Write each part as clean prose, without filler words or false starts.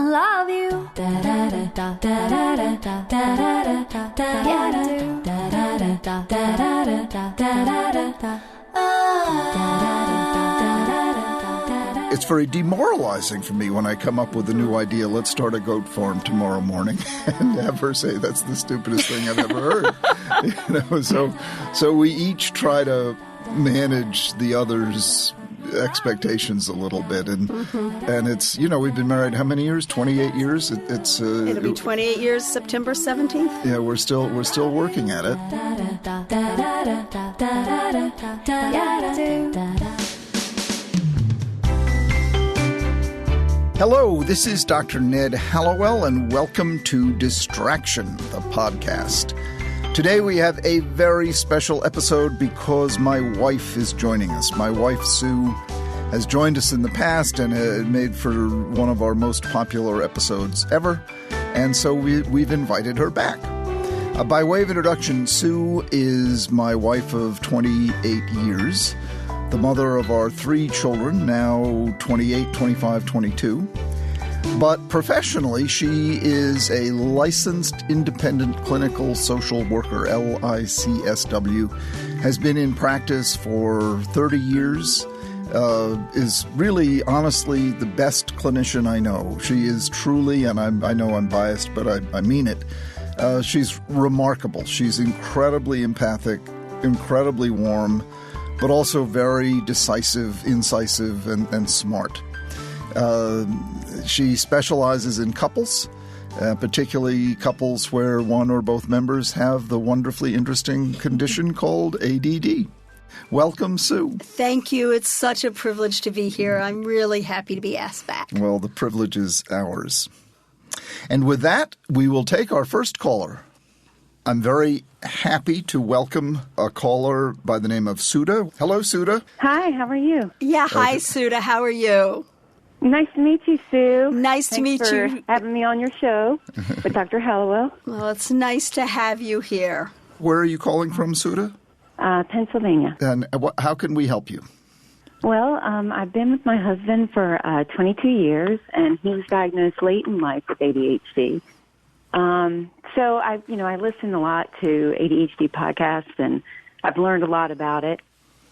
love you. Da da da da da da da da da da. Yeah, I do. Da da da da da da da da da da. It's very demoralizing for me when I come up with a new idea. Let's start a goat farm tomorrow morning, and have her say that's the stupidest thing I've ever heard. So we each try to manage the other's expectations a little bit, and it's we've been married how many years? 28 years. It'll be 28 years, September 17th. Yeah, we're still working at it. Hello, this is Dr. Ned Hallowell, and welcome to Distraction, the podcast. Today we have a very special episode because my wife is joining us. My wife, Sue, has joined us in the past and made for one of our most popular episodes ever, and so we've invited her back. By way of introduction, Sue is my wife of 28 years, the mother of our 3 children, now 28, 25, 22. But professionally, she is a licensed independent clinical social worker, LICSW, has been in practice for 30 years, is really, honestly, the best clinician I know. She is truly, and I know I'm biased, but I mean it, she's remarkable. She's incredibly empathic, incredibly warm, but also very decisive, incisive, and smart. She specializes in couples, particularly couples where one or both members have the wonderfully interesting condition called ADD. Welcome, Sue. Thank you. It's such a privilege to be here. I'm really happy to be asked back. Well, the privilege is ours. And with that, we will take our first caller. I'm very happy to welcome a caller by the name of Suda. Hello, Suda. Hi, how are you? Yeah, hi, Suda. How are you? Nice to meet you, Sue. Nice to meet Thanks you. for having me on your show with Dr. Hallowell. Well, it's nice to have you here. Where are you calling from, Suda? Pennsylvania. And how can we help you? Well, I've been with my husband for 22 years, and he was diagnosed late in life with ADHD. So I listen a lot to ADHD podcasts, and I've learned a lot about it.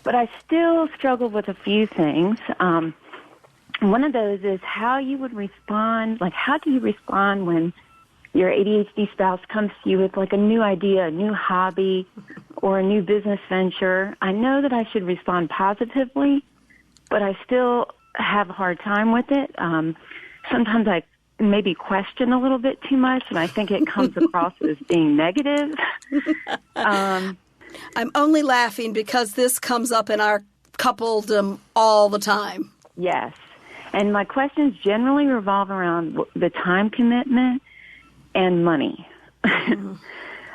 But I still struggle with a few things. One of those is how you would respond. Like, how do you respond when your ADHD spouse comes to you with like a new idea, a new hobby, or a new business venture? I know that I should respond positively, but I still have a hard time with it. Sometimes I maybe question a little bit too much, and I think it comes across as being negative. I'm only laughing because this comes up in our coupledom all the time. Yes. And my questions generally revolve around the time commitment and money. So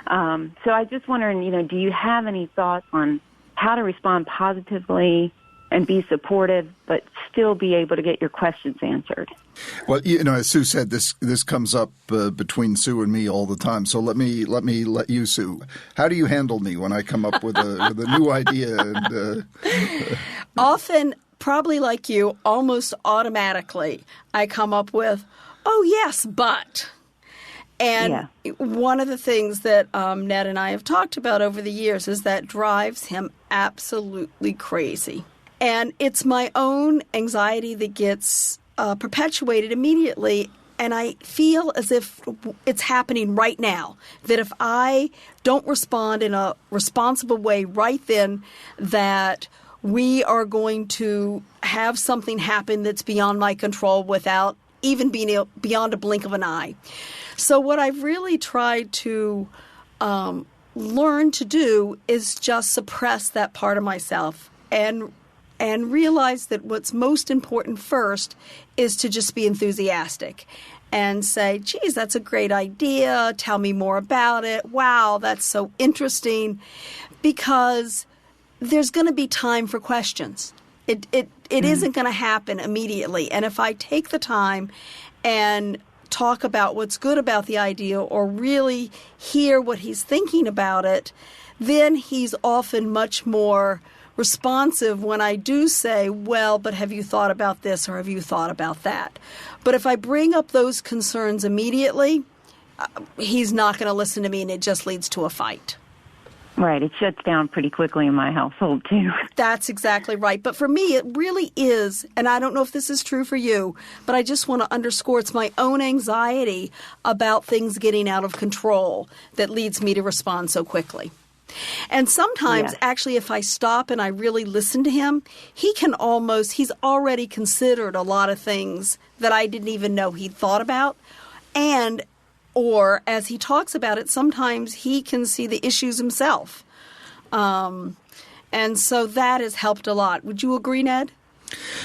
I just wondering, do you have any thoughts on how to respond positively and be supportive, but still be able to get your questions answered? Well, as Sue said, this comes up between Sue and me all the time. So let you, Sue. How do you handle me when I come up with a new idea? And, Often, probably like you, almost automatically, I come up with, oh, yes, but. And one of the things that Ned and I have talked about over the years is that drives him absolutely crazy. And it's my own anxiety that gets perpetuated immediately, and I feel as if it's happening right now, that if I don't respond in a responsible way right then, that we are going to have something happen that's beyond my control without even being beyond a blink of an eye. So what I've really tried to learn to do is just suppress that part of myself and realize that what's most important first is to just be enthusiastic and say, geez, that's a great idea. Tell me more about it. Wow, that's so interesting. Because there's going to be time for questions. It isn't going to happen immediately. And if I take the time and talk about what's good about the idea or really hear what he's thinking about it, then he's often much more responsive when I do say, well, but have you thought about this or have you thought about that? But if I bring up those concerns immediately, he's not going to listen to me, and it just leads to a fight. Right. It shuts down pretty quickly in my household, too. That's exactly right. But for me, it really is, and I don't know if this is true for you, but I just want to underscore it's my own anxiety about things getting out of control that leads me to respond so quickly. And sometimes, actually, if I stop and I really listen to him, he's already considered a lot of things that I didn't even know he'd thought about. Or as he talks about it, sometimes he can see the issues himself. And so that has helped a lot. Would you agree, Ned?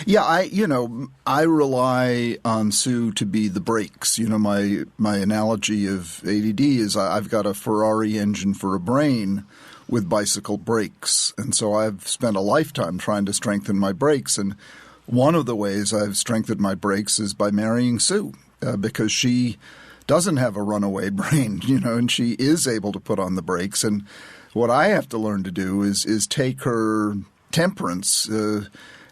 Yeah, I rely on Sue to be the brakes. My analogy of ADD is I've got a Ferrari engine for a brain with bicycle brakes. And so I've spent a lifetime trying to strengthen my brakes. And one of the ways I've strengthened my brakes is by marrying Sue, because she doesn't have a runaway brain, and she is able to put on the brakes. And what I have to learn to do is take her temperance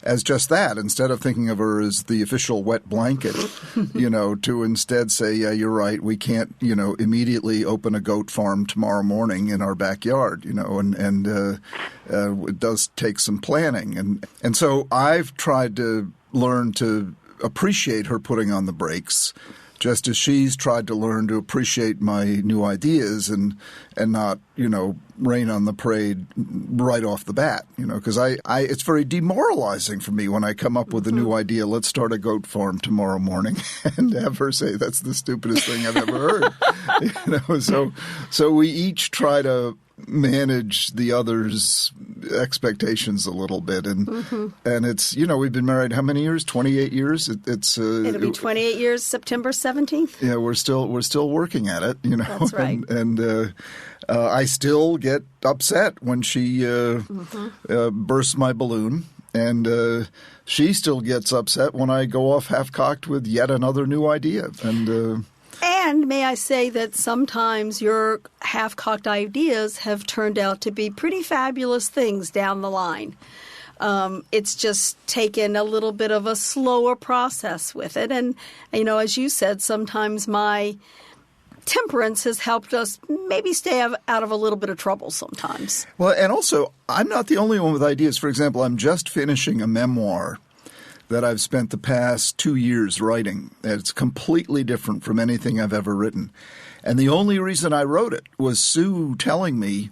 as just that, instead of thinking of her as the official wet blanket, to instead say, yeah, you're right, we can't, immediately open a goat farm tomorrow morning in our backyard, and it does take some planning. And so I've tried to learn to appreciate her putting on the brakes, just as she's tried to learn to appreciate my new ideas and not, rain on the parade right off the bat, because it's very demoralizing for me when I come up with a new idea. Let's start a goat farm tomorrow morning, and have her say that's the stupidest thing I've ever heard. So we each try to manage the other's expectations a little bit, and it's we've been married how many years? 28 years. It'll be 28 years September 17th. Yeah, we're still working at it. That's right. And I still get upset when she bursts my balloon, and she still gets upset when I go off half-cocked with yet another new idea. And may I say that sometimes your half-cocked ideas have turned out to be pretty fabulous things down the line. It's just taken a little bit of a slower process with it. And, as you said, sometimes my temperance has helped us maybe stay out of a little bit of trouble sometimes. Well, and also, I'm not the only one with ideas. For example, I'm just finishing a memoir that I've spent the past 2 years writing. It's completely different from anything I've ever written. And the only reason I wrote it was Sue telling me,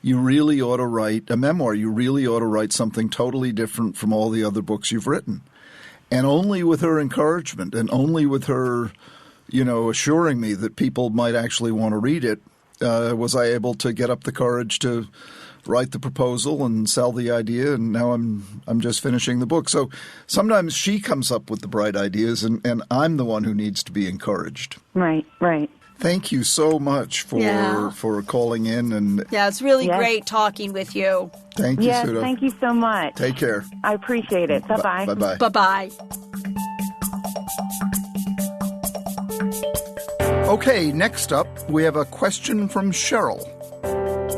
you really ought to write a memoir. You really ought to write something totally different from all the other books you've written. And only with her encouragement and only with her, assuring me that people might actually want to read it, was I able to get up the courage to write the proposal and sell the idea, and now I'm just finishing the book. So sometimes she comes up with the bright ideas, and I'm the one who needs to be encouraged. Right. Thank you so much for calling in. And it's really great talking with you. Thank you, Yes, Sudha. thank you so much. Take care. I appreciate it. Bye-bye. Bye-bye. Bye-bye. Okay, next up, we have a question from Cheryl.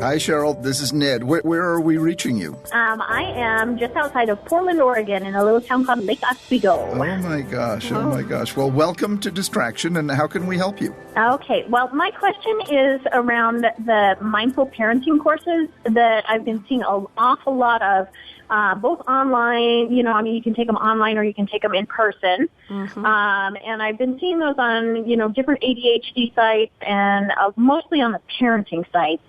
Hi, Cheryl. This is Ned. Where are we reaching you? I am just outside of Portland, Oregon, in a little town called Lake Oswego. Oh, my gosh. Oh, my gosh. Well, welcome to Distraction, and how can we help you? Okay. Well, my question is around the mindful parenting courses that I've been seeing an awful lot of, both online, you can take them online or you can take them in person. And I've been seeing those on, different ADHD sites and mostly on the parenting sites.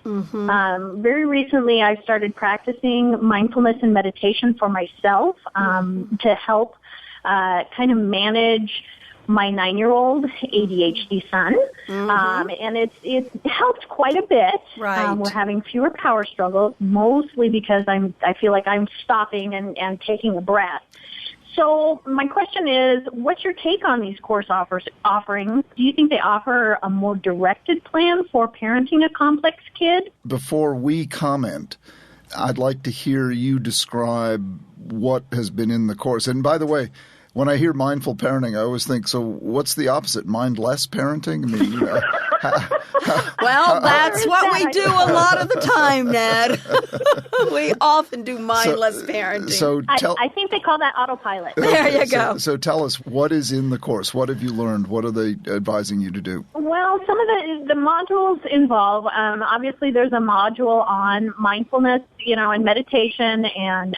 Very recently, I started practicing mindfulness and meditation for myself to help kind of manage my 9-year-old ADHD son, and it's helped quite a bit. Right. We're having fewer power struggles, mostly because I feel like I'm stopping and taking a breath. So my question is, what's your take on these course offerings? Do you think they offer a more directed plan for parenting a complex kid? Before we comment, I'd like to hear you describe what has been in the course. And by the way, when I hear mindful parenting, I always think, so what's the opposite? Mindless parenting? I mean, well, that's what we do a lot of the time, Ned. We often do mindless parenting. So I think they call that autopilot. There you go. So tell us, what is in the course? What have you learned? What are they advising you to do? Well, some of the modules involve, obviously there's a module on mindfulness, and meditation and,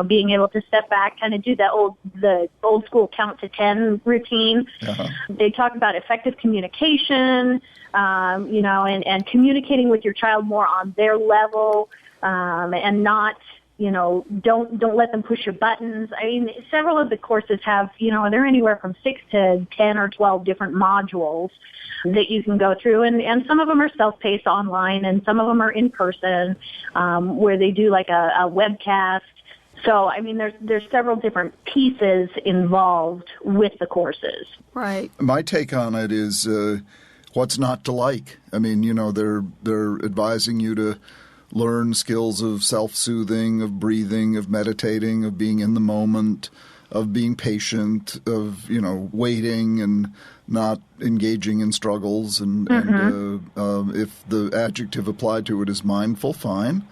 being able to step back, kind of do the old school count to 10 routine. Uh-huh. They talk about effective communication, and communicating with your child more on their level, and not, don't let them push your buttons. I mean, several of the courses have, they're anywhere from 6 to 10 or 12 different modules that you can go through. And some of them are self-paced online, and some of them are in person, where they do like a webcast. So, I mean, there's several different pieces involved with the courses. Right. My take on it is what's not to like. I mean, they're advising you to learn skills of self-soothing, of breathing, of meditating, of being in the moment, of being patient, of, waiting and not engaging in struggles. And if the adjective applied to it is mindful, fine.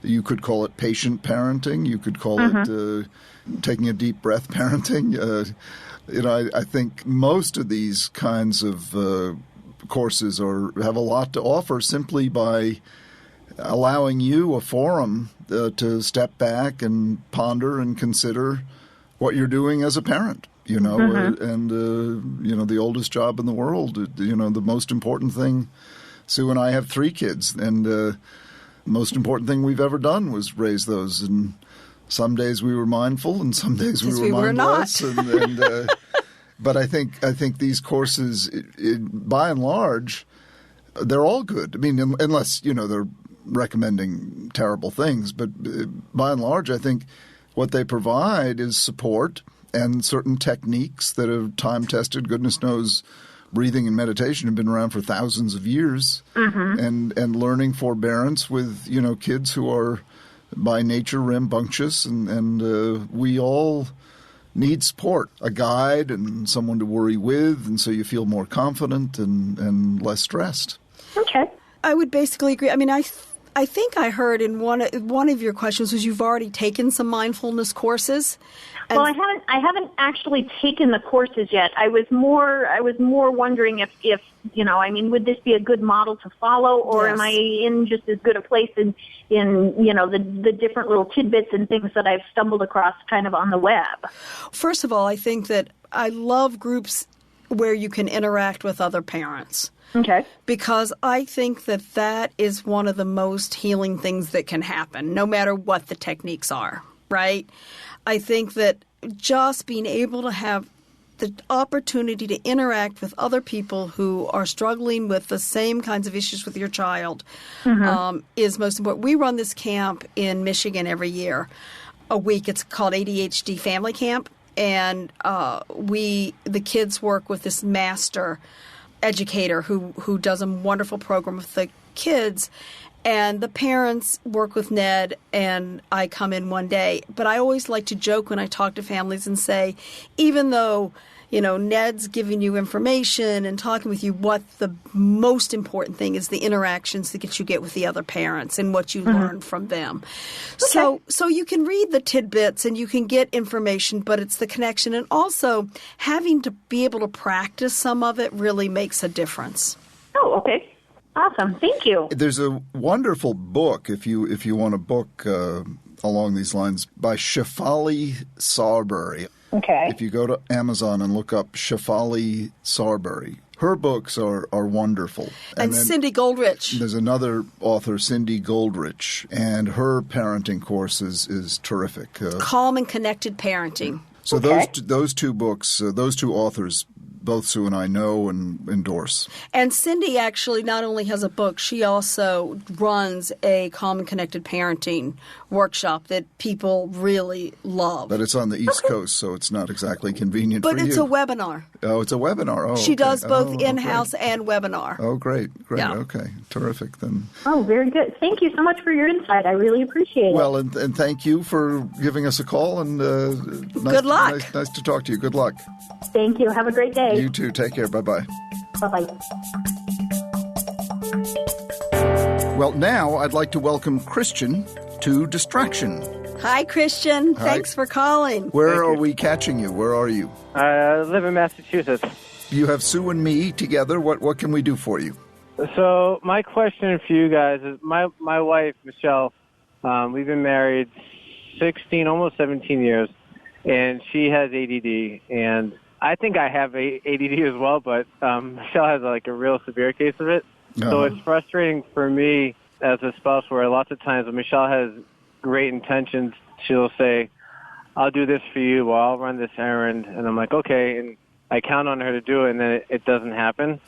You could call it patient parenting. You could call it taking a deep breath parenting. I think most of these kinds of courses have a lot to offer simply by allowing you a forum to step back and ponder and consider what you're doing as a parent. And the oldest job in the world. The most important thing. Sue and I have 3 kids, and the most important thing we've ever done was raise those. And some days we were mindful, and some days we were mindless. And but I think these courses, by and large, they're all good. I mean, unless they're recommending terrible things, but by and large, I think what they provide is support and certain techniques that are time-tested. Goodness knows, breathing and meditation have been around for thousands of years, and learning forbearance with kids who are by nature rambunctious, and we all need support, a guide and someone to worry with, and so you feel more confident and less stressed. Okay, I would basically agree. I mean, I think I heard in one of your questions was you've already taken some mindfulness courses. Well, I haven't actually taken the courses yet. I was more wondering if would this be a good model to follow, or am I in just as good a place in the different little tidbits and things that I've stumbled across kind of on the web? First of all, I think that I love groups where you can interact with other parents. Okay. Because I think that is one of the most healing things that can happen, no matter what the techniques are, right? I think that just being able to have the opportunity to interact with other people who are struggling with the same kinds of issues with your child is most important. We run this camp in Michigan every year, a week. It's called ADHD Family Camp, and the kids work with this master educator who does a wonderful program with the kids, and the parents work with Ned, and I come in one day. But I always like to joke when I talk to families and say, even though Ned's giving you information and talking with you, what the most important thing is the interactions that you get with the other parents and what you learn from them. Okay. So you can read the tidbits and you can get information, but it's the connection. And also having to be able to practice some of it really makes a difference. Oh, okay. Awesome. Thank you. There's a wonderful book, if you want a book along these lines, by Shefali Sarbury. Okay. If you go to Amazon and look up Shefali Sarbury, her books are wonderful. And Cindy Goldrich. There's another author, Cindy Goldrich, and her parenting course is terrific. Calm and Connected Parenting. So those two books, those two authors, both Sue and I know and endorse. And Cindy actually not only has a book, she also runs a Calm and Connected Parenting workshop that people really love. But it's on the East Coast, so it's not exactly convenient for you. But it's a webinar. Oh, it's a webinar. Oh, she does both in-house and webinar. Oh, great. Yeah. Okay. Terrific then. Oh, very good. Thank you so much for your insight. I really appreciate it. Well, and thank you for giving us a call, and good luck. Nice to talk to you. Good luck. Thank you. Have a great day. You too. Take care. Bye-bye. Bye-bye. Well, now I'd like to welcome Christian to Distraction. Hi, Christian. Hi. Thanks for calling. Where are we catching you? Where are you? I live in Massachusetts. You have Sue and me together. What can we do for you? So my question for you guys is, my wife, Michelle, we've been married 16, almost 17 years, and she has ADD, and I think I have ADD as well, but Michelle has like a real severe case of it. So it's frustrating for me as a spouse where lots of times when Michelle has great intentions, she'll say, I'll do this for you, or I'll run this errand, and I'm like, okay, and I count on her to do it, and then it doesn't happen.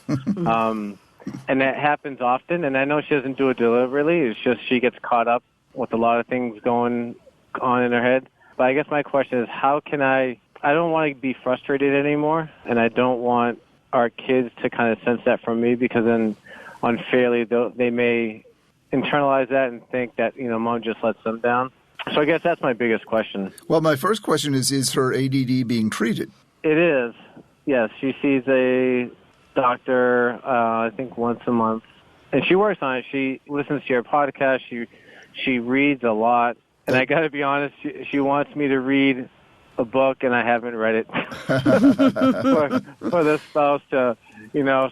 And that happens often, and I know she doesn't do it deliberately. It's just she gets caught up with a lot of things going on in her head. But I guess my question is, how can I don't want to be frustrated anymore, and I don't want our kids to kind of sense that from me, because then unfairly they may internalize that and think that, mom just lets them down. So I guess that's my biggest question. Well, my first question is her ADD being treated? It is. Yes, she sees a doctor, I think once a month, and she works on it. She listens to your podcast. She reads a lot, and I got to be honest, she wants me to read a book, and I haven't read it for the spouse to,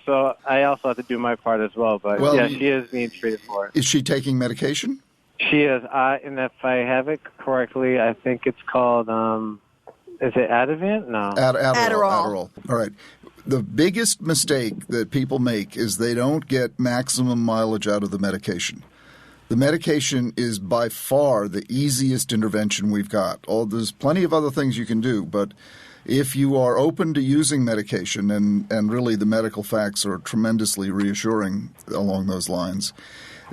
so I also have to do my part as well. But she is being treated for it. Is she taking medication? She is. And if I have it correctly, I think it's called, is it Ativan? No. Adderall. All right. The biggest mistake that people make is they don't get maximum mileage out of the medication. The medication is by far the easiest intervention we've got. There's plenty of other things you can do, but if you are open to using medication, and really the medical facts are tremendously reassuring along those lines,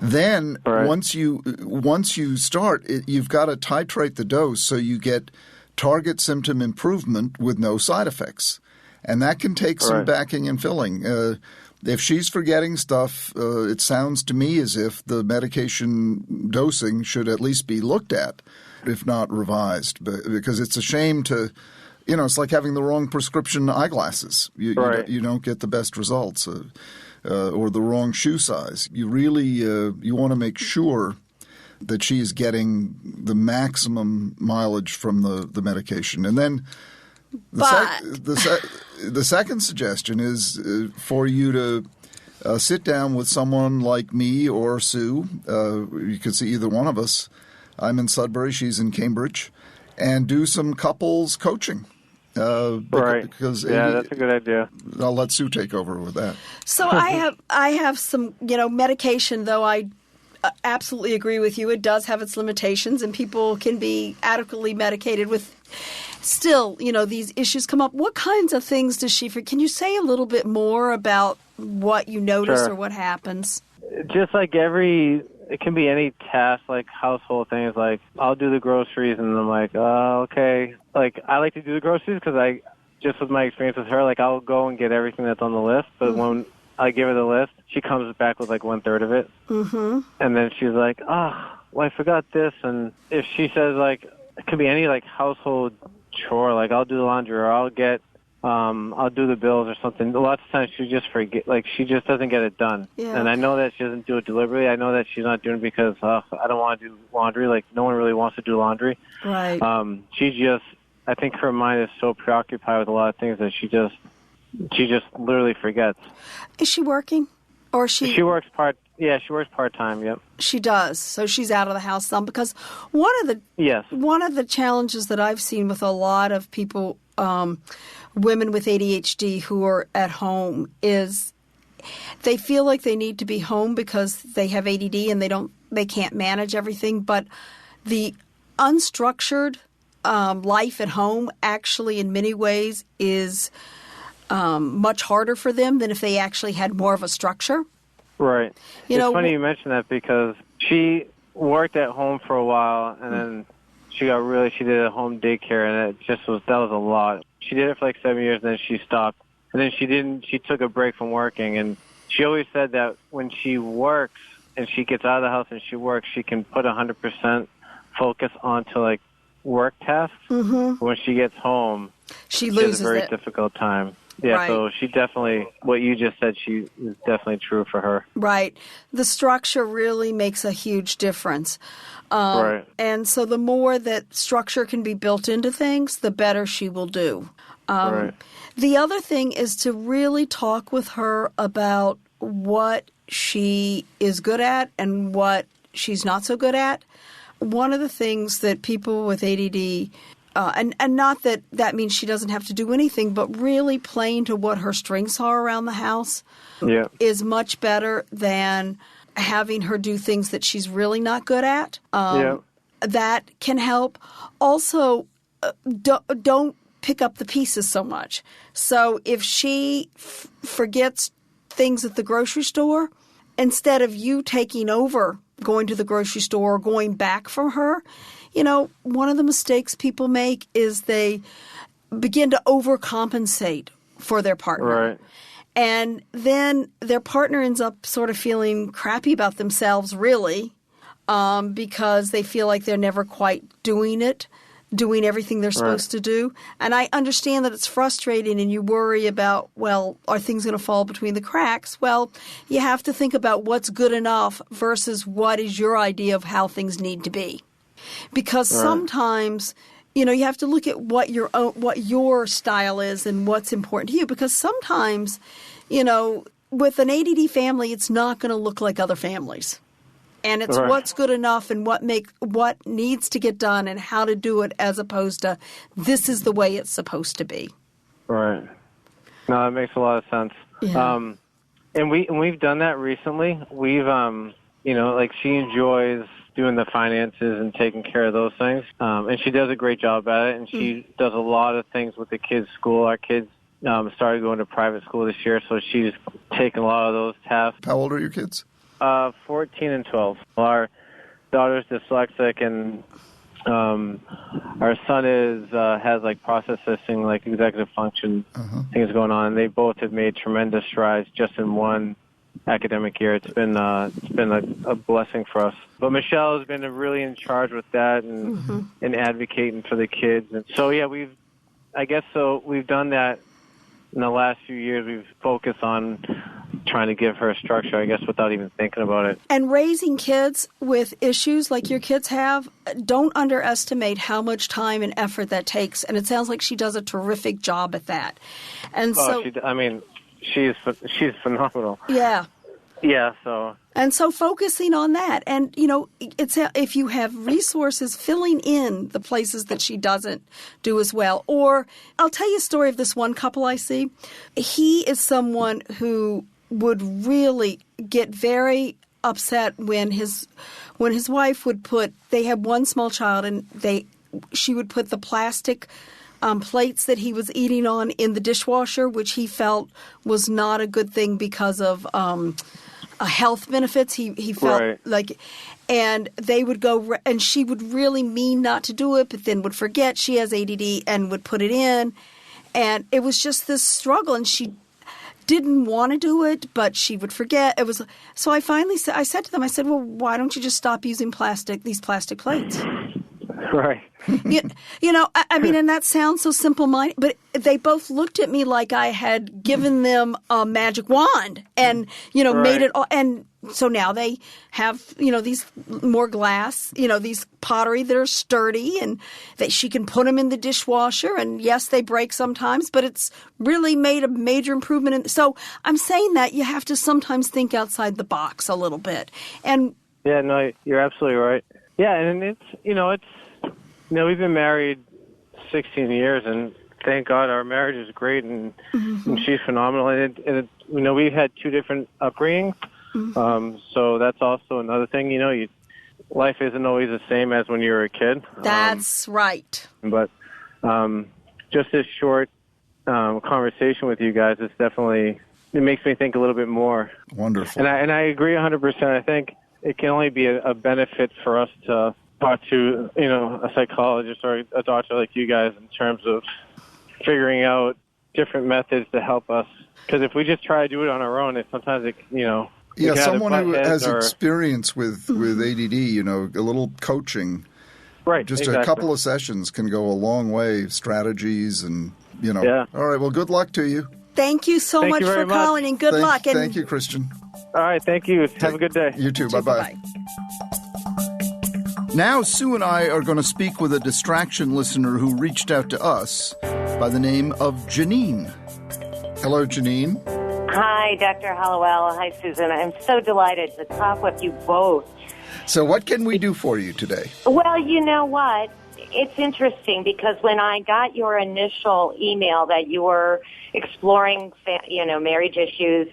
then once you start, you've got to titrate the dose so you get target symptom improvement with no side effects. And that can take some backing and filling. If she's forgetting stuff, it sounds to me as if the medication dosing should at least be looked at, if not revised, because it's a shame to, it's like having the wrong prescription eyeglasses. You don't get the best results, or the wrong shoe size. You really you want to make sure that she is getting the maximum mileage from the medication. And then the second suggestion is for you to sit down with someone like me or Sue. You could see either one of us. I'm in Sudbury. She's in Cambridge. And do some couples coaching. Because that's a good idea. I'll let Sue take over with that. So I have some, medication, though I absolutely agree with you. It does have its limitations, and people can be adequately medicated with. Still, these issues come up. What kinds of things does she? Can you say a little bit more about what you notice or what happens? Just like it can be any task, like household things. Like I'll do the groceries, and I'm like, oh, okay. Like I like to do the groceries because just with my experience with her, like I'll go and get everything that's on the list. But when I give her the list, she comes back with like 1/3 of it, and then she's like, well, I forgot this. And if she says like, it could be any like household chore, like I'll do the laundry, or I'll do the bills or something. Lots of times she just forget, like she just doesn't get it done. Yeah. And I know that she doesn't do it deliberately. I know that she's not doing it because I don't want to do laundry. Like no one really wants to do laundry. Right. I think her mind is so preoccupied with a lot of things that she just literally forgets. Is she working, or she works part-time, yep. She does. So she's out of the house some, because one of the challenges that I've seen with a lot of people, women with ADHD who are at home, is they feel like they need to be home because they have ADD and they can't manage everything. But the unstructured life at home actually in many ways is much harder for them than if they actually had more of a structure. Right. It's funny you mention that, because she worked at home for a while, and then she did a home daycare, and that was a lot. She did it for like 7 years, and then she stopped. And then she took a break from working, and she always said that when she works and she gets out of the house and she works, she can put 100% focus onto like work tasks. When she gets home, she loses has a very difficult time. Yeah, Right. so she definitely, what you just said, she is definitely true for her. Right. The structure really makes a huge difference. Right. And so the more that structure can be built into things, the better she will do. Right. The other thing is to really talk with her about what she is good at and what she's not so good at. One of the things that people with ADD, and not that that means she doesn't have to do anything, but really playing to what her strengths are around the house is much better than having her do things that she's really not good at. That can help. Also, don't pick up the pieces so much. So if she forgets things at the grocery store, instead of you taking over going to the grocery store or going back from her, one of the mistakes people make is they begin to overcompensate for their partner. Right. And then their partner ends up sort of feeling crappy about themselves, really, because they feel like they're never quite doing everything they're supposed to do. And I understand that it's frustrating and you worry about, well, are things going to fall between the cracks? Well, you have to think about what's good enough versus what is your idea of how things need to be. Because sometimes, you have to look at what your style is and what's important to you. Because sometimes, with an ADD family, it's not going to look like other families. And it's what's good enough and what needs to get done and how to do it, as opposed to this is the way it's supposed to be. Right. No, that makes a lot of sense. Yeah. And we've done that recently. We've like she enjoys doing the finances and taking care of those things. And she does a great job at it. And she does a lot of things with the kids' school. Our kids started going to private school this year, so she's taken a lot of those tasks. How old are your kids? 14 and 12. Our daughter's dyslexic, and our son has like processing, like executive function things going on. They both have made tremendous strides just in one academic year. It's been a blessing for us. But Michelle has been really in charge with that and advocating for the kids. And so we've done that in the last few years. We've focused on trying to give her a structure, I guess, without even thinking about it. And raising kids with issues like your kids have, don't underestimate how much time and effort that takes. And it sounds like she does a terrific job at that. And she's phenomenal. Yeah. Yeah, so. And so focusing on that. And, it's if you have resources filling in the places that she doesn't do as well. Or I'll tell you a story of this one couple I see. He is someone who would really get very upset when his wife would they had one small child and she would put the plastic plates that he was eating on in the dishwasher, which he felt was not a good thing because of health benefits. He felt like, and they would go, and she would really mean not to do it, but then would forget she has ADD and would put it in. And it was just this struggle, and she didn't want to do it, but she would forget. It was so. I finally said to them, well, why don't you just stop using these plastic plates? Right. And that sounds so simple-minded, but they both looked at me like I had given them a magic wand and, made it all. And so now they have, these more glass, these pottery that are sturdy and that she can put them in the dishwasher. And yes, they break sometimes, but it's really made a major improvement. So I'm saying that you have to sometimes think outside the box a little bit. And yeah, no, you're absolutely right. Yeah, and it's we've been married 16 years, and thank God our marriage is great, and she's phenomenal. And we've had two different upbringings, so that's also another thing. Life isn't always the same as when you were a kid. That's right. But just this short conversation with you guys, it makes me think a little bit more. Wonderful. And I agree 100%. I think it can only be a benefit for us to talk to, a psychologist or a doctor like you guys in terms of figuring out different methods to help us. Because if we just try to do it on our own, sometimes someone who has experience with ADD, a little coaching, right? Just exactly. A couple of sessions can go a long way. Strategies and Yeah. All right. Well, good luck to you. Thank you so much for calling, and good luck. Thank you, Christian. All right, thank you. Have a good day. You too. Bye-bye. Now, Sue and I are going to speak with a distraction listener who reached out to us by the name of Janine. Hello, Janine. Hi, Dr. Hallowell. Hi, Susan. I'm so delighted to talk with you both. So what can we do for you today? Well, you know what? It's interesting because when I got your initial email that you were exploring, marriage issues,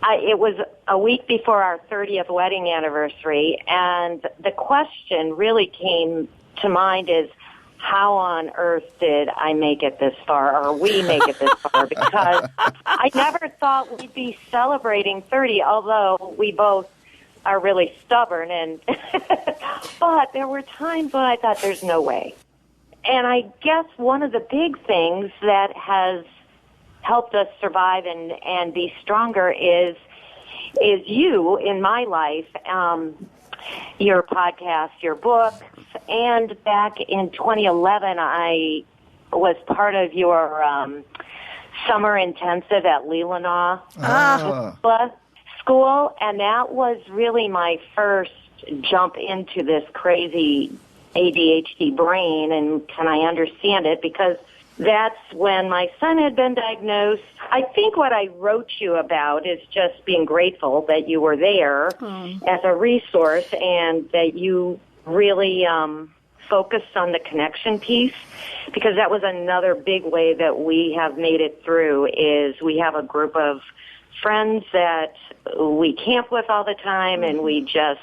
it was a week before our 30th wedding anniversary, and the question really came to mind is, how on earth did I make it this far, or we make it this far? Because I never thought we'd be celebrating 30, although we both are really stubborn. But there were times when I thought there's no way. And I guess one of the big things that has helped us survive and be stronger is you in my life, your podcast, your books, and back in 2011, I was part of your summer intensive at Leelanau School, and that was really my first jump into this crazy ADHD brain, and can I understand it? Because that's when my son had been diagnosed. I think what I wrote you about is just being grateful that you were there as a resource and that you really focused on the connection piece, because that was another big way that we have made it through. Is we have a group of friends that we camp with all the time, and we just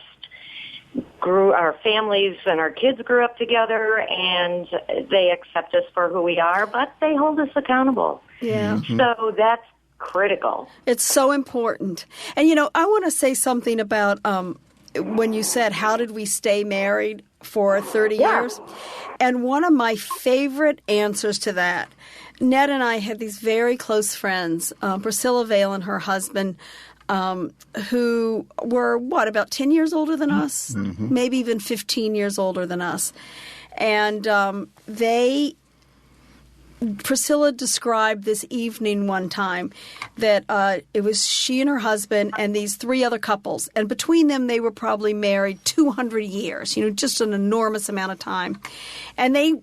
our families and our kids grew up together, and they accept us for who we are, but they hold us accountable. Yeah. So that's critical. It's so important. And, I want to say something about when you said, how did we stay married for 30 years? And one of my favorite answers to that, Ned and I had these very close friends, Priscilla Vale and her husband, who were, about 10 years older than us? Mm-hmm. Maybe even 15 years older than us. And Priscilla described this evening one time that it was she and her husband and these three other couples. And between them, they were probably married 200 years, just an enormous amount of time. And they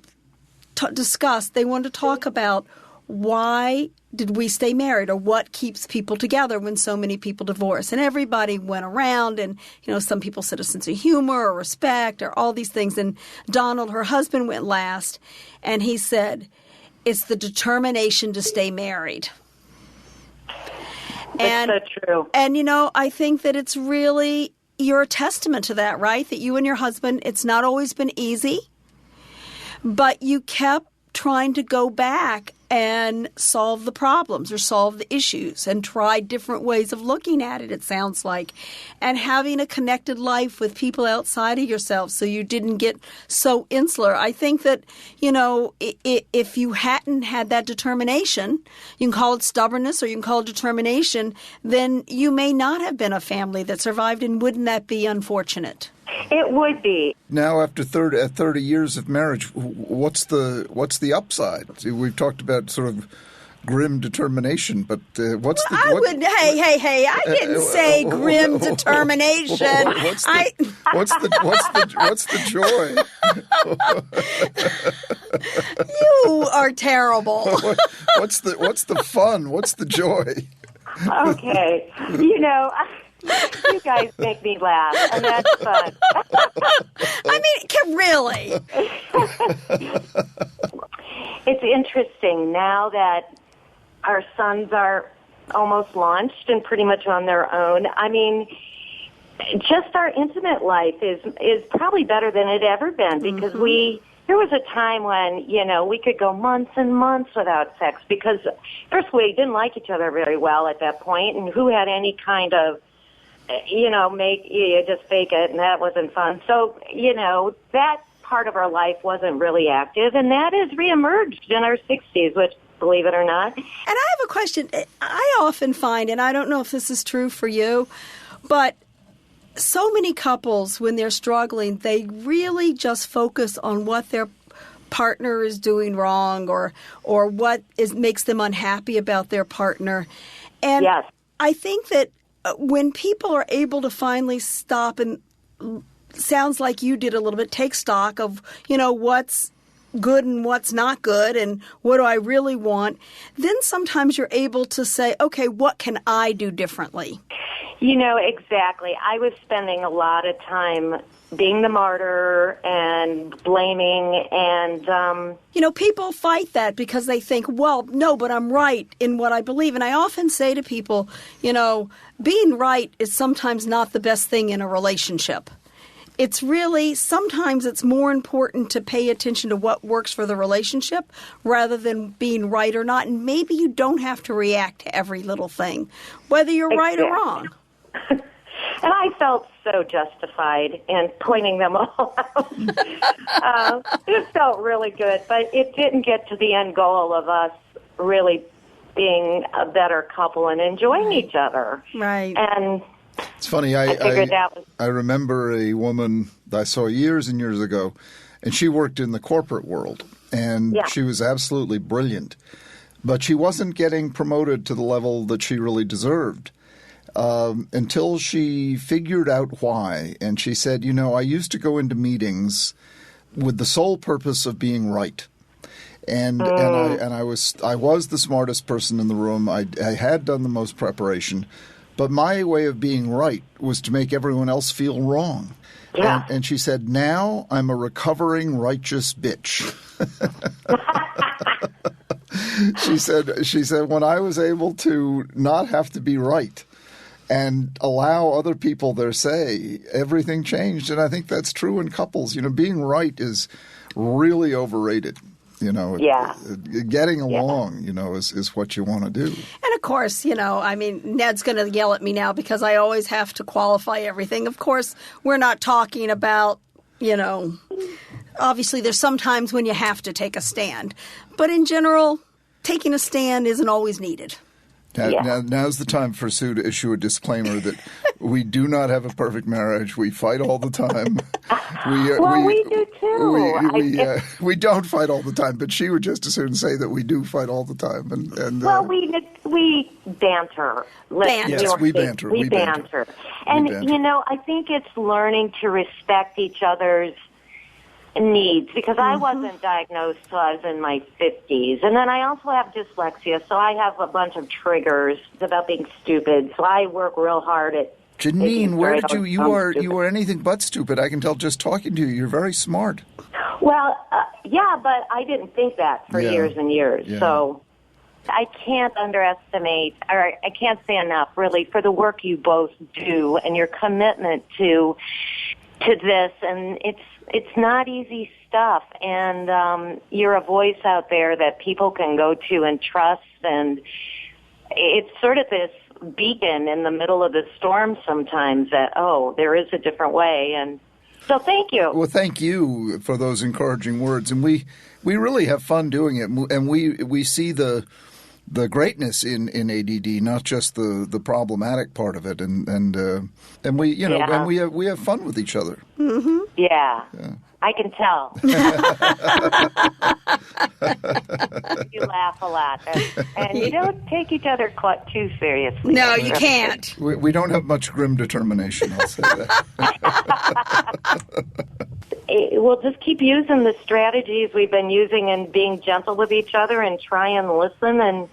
discussed, they wanted to talk about why did we stay married, or what keeps people together when so many people divorce. And everybody went around, and, some people said a sense of humor or respect or all these things. And Donald, her husband, went last, and he said, it's the determination to stay married. That's so true. And, I think that it's really, you're a testament to that, right? That you and your husband, it's not always been easy, but you kept trying to go back and solve the problems or solve the issues and try different ways of looking at it, it sounds like, and having a connected life with people outside of yourself so you didn't get so insular. I think that, if you hadn't had that determination, you can call it stubbornness or you can call it determination, then you may not have been a family that survived, and wouldn't that be unfortunate? It would be. Now, after 30 years of marriage, what's the upside? We've talked about sort of grim determination, but what's the? Hey! I didn't say grim determination. What's the joy? You are terrible. What's the fun? What's the joy? Okay, you guys make me laugh, and that's fun. Really? It's interesting now that our sons are almost launched and pretty much on their own. Just our intimate life is probably better than it ever been, because there was a time when, we could go months and months without sex, because first we didn't like each other very well at that point, and who had any kind of you just fake it, and that wasn't fun. So, that part of our life wasn't really active, and that has reemerged in our 60s, which, believe it or not. And I have a question. I often find, and I don't know if this is true for you, but so many couples, when they're struggling, they really just focus on what their partner is doing wrong or what makes them unhappy about their partner. And Yes. I think that when people are able to finally stop and, sounds like you did a little bit, take stock of, what's good and what's not good and what do I really want, then sometimes you're able to say, okay, what can I do differently? Exactly. I was spending a lot of time being the martyr and blaming and... people fight that because they think, well, no, but I'm right in what I believe. And I often say to people, being right is sometimes not the best thing in a relationship. It's really, sometimes it's more important to pay attention to what works for the relationship rather than being right or not. And maybe you don't have to react to every little thing, whether you're right or wrong. And I felt so justified in pointing them all out. It felt really good, but it didn't get to the end goal of us really being a better couple and enjoying each other. Right. And it's funny. I remember a woman I saw years and years ago, and she worked in the corporate world, and she was absolutely brilliant. But she wasn't getting promoted to the level that she really deserved until she figured out why. And she said, I used to go into meetings with the sole purpose of being right. And I was the smartest person in the room. I had done the most preparation. But my way of being right was to make everyone else feel wrong. Yeah. And she said, now I'm a recovering righteous bitch. She said, when I was able to not have to be right and allow other people their say, everything changed. And I think that's true in couples. Being right is really overrated. Getting along, is what you want to do. And of course, Ned's going to yell at me now because I always have to qualify everything. Of course, we're not talking about, obviously there's some times when you have to take a stand. But in general, taking a stand isn't always needed. Now's the time for Sue to issue a disclaimer that we do not have a perfect marriage. We fight all the time. We do too. We don't fight all the time, but she would just as soon say that we do fight all the time. We banter. Yes, we banter. We banter. And, I think it's learning to respect each other's needs, because I wasn't diagnosed till I was in my 50s. And then I also have dyslexia, so I have a bunch of triggers about being stupid. So I work real hard at... Janine, where did you are anything but stupid. I can tell just talking to you. You're very smart. Well, but I didn't think that for years and years. Yeah. So I can't underestimate, or I can't say enough, really, for the work you both do and your commitment to this. And it's not easy stuff, and you're a voice out there that people can go to and trust, and it's sort of this beacon in the middle of the storm sometimes that, there is a different way. And so thank you. Well, thank you for those encouraging words, and we really have fun doing it, and we see the greatness in ADD, not just the problematic part of it, and we and we have fun with each other. Mm-hmm. Yeah, I can tell. You laugh a lot, and you don't take each other quite too seriously. No, you can't. We don't have much grim determination, I'll say that. We'll just keep using the strategies we've been using and being gentle with each other and try and listen and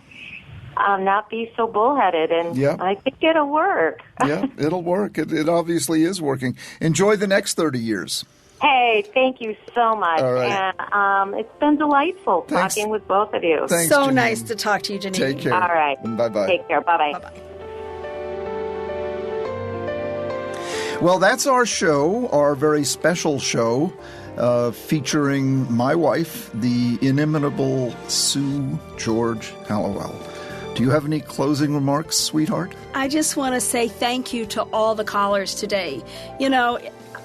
not be so bullheaded. And I think it'll work. Yeah, it'll work. It obviously is working. Enjoy the next 30 years. Hey, thank you so much. All right. And it's been delightful talking with both of you. Thanks, so Janine. Nice to talk to you, Janine. Take care. All right. Bye-bye. Take care. Bye-bye. Bye-bye. Well, that's our show, our very special show, featuring my wife, the inimitable Sue George Hallowell. Do you have any closing remarks, sweetheart? I just want to say thank you to all the callers today.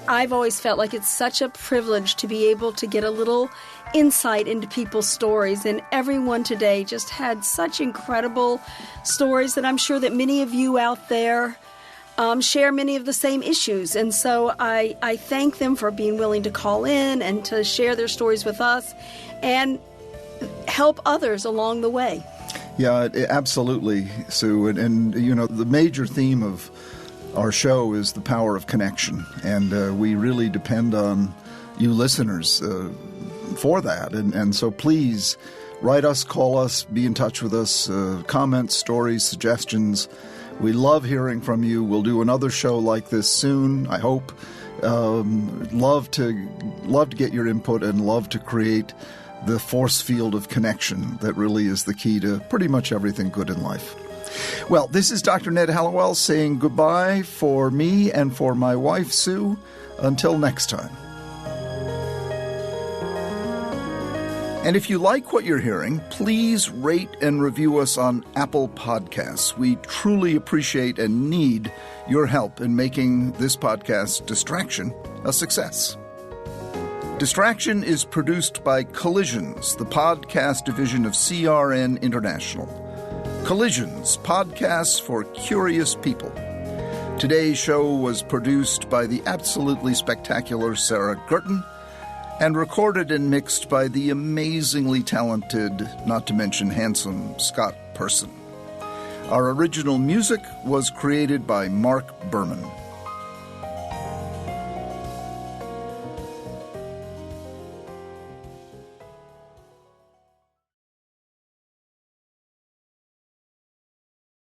I've always felt like it's such a privilege to be able to get a little insight into people's stories, and everyone today just had such incredible stories that I'm sure that many of you out there share many of the same issues. And so I thank them for being willing to call in and to share their stories with us and help others along the way. Yeah, absolutely, Sue. And you know, the major theme of our show is the power of connection. And we really depend on you listeners for that. And so please write us, call us, be in touch with us, comments, stories, suggestions. We love hearing from you. We'll do another show like this soon, I hope. Love to get your input and love to create the force field of connection that really is the key to pretty much everything good in life. Well, this is Dr. Ned Hallowell saying goodbye for me and for my wife, Sue. Until next time. And if you like what you're hearing, please rate and review us on Apple Podcasts. We truly appreciate and need your help in making this podcast, Distraction, a success. Distraction is produced by Collisions, the podcast division of CRN International. Collisions, podcasts for curious people. Today's show was produced by the absolutely spectacular Sarah Gurton and recorded and mixed by the amazingly talented, not to mention handsome, Scott Person. Our original music was created by Mark Berman.